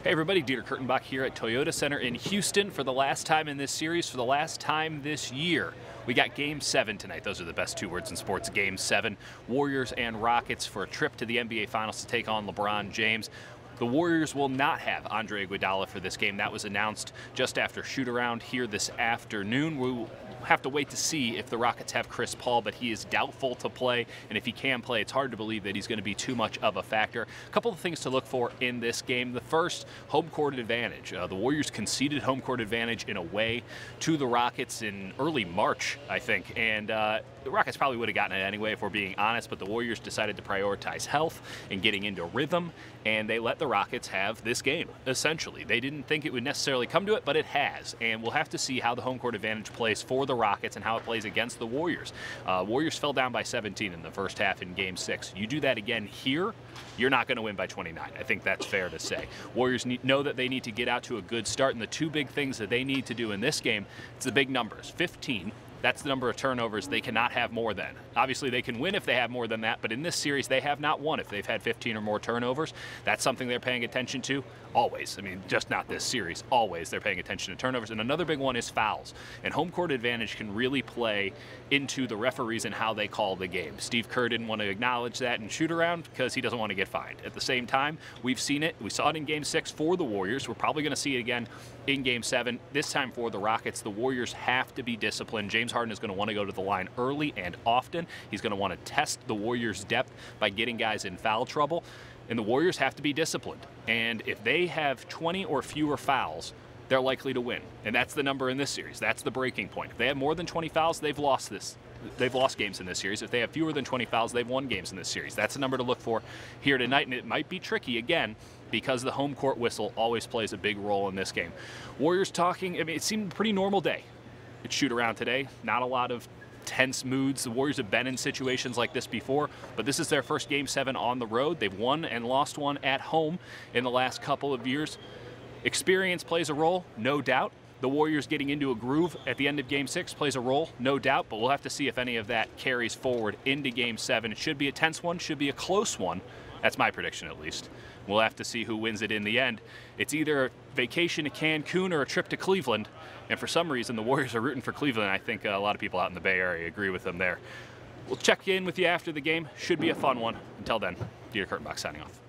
Hey everybody, Dieter Kurtenbach here at Toyota Center in Houston for the last time in this series, for the last time this year. We got Game 7 tonight. Those are the best two words in sports, Game 7. Warriors and Rockets for a trip to the NBA Finals to take on LeBron James. The Warriors will not have Andre Iguodala for this game. That was announced just after shoot-around here this afternoon. We'll have to wait to see if the Rockets have Chris Paul, but he is doubtful to play, and if he can play, it's hard to believe that he's going to be too much of a factor. A couple of things to look for in this game. The first, home court advantage. The Warriors conceded home court advantage in a way to the Rockets in early March, I think, and the Rockets probably would have gotten it anyway if we're being honest, but the Warriors decided to prioritize health and getting into rhythm, and they let the Rockets have this game, essentially. They didn't think it would necessarily come to it, but it has, and we'll have to see how the home court advantage plays for the Rockets and how it plays against the Warriors. Warriors fell down by 17 in the first half in Game 6. You do that again here, you're not going to win by 29. I think that's fair to say. Warriors know that they need to get out to a good start, and the two big things that they need to do in this game, it's the big numbers. 15. That's the number of turnovers they cannot have more than. Obviously, they can win if they have more than that, but in this series, they have not won if they've had 15 or more turnovers. That's something they're paying attention to always. I mean, just not this series. Always they're paying attention to turnovers. And another big one is fouls. And home court advantage can really play into the referees and how they call the game. Steve Kerr didn't want to acknowledge that in shoot-around because he doesn't want to get fined. At the same time, we've seen it. We saw it in Game 6 for the Warriors. We're probably going to see it again in Game 7. This time for the Rockets, the Warriors have to be disciplined. James Harden is going to want to go to the line early and often. He's going to want to test the Warriors' depth by getting guys in foul trouble. And the Warriors have to be disciplined. And if they have 20 or fewer fouls, they're likely to win. And that's the number in this series. That's the breaking point. If they have more than 20 fouls, they've lost this. They've lost games in this series. If they have fewer than 20 fouls, they've won games in this series. That's the number to look for here tonight, and it might be tricky again because the home court whistle always plays a big role in this game. Warriors talking, I mean, it seemed a pretty normal day. It's shoot around today. Not a lot of tense moods. The Warriors have been in situations like this before, but this is their first Game 7 on the road. They've won and lost one at home in the last couple of years. Experience plays a role, no doubt. The Warriors getting into a groove at the end of Game 6 plays a role, no doubt, but we'll have to see if any of that carries forward into Game 7. It should be a tense one, should be a close one. That's my prediction, at least. We'll have to see who wins it in the end. It's either a vacation to Cancun or a trip to Cleveland, and for some reason, the Warriors are rooting for Cleveland. I think a lot of people out in the Bay Area agree with them there. We'll check in with you after the game. Should be a fun one. Until then, Dieter Kurtenbach signing off.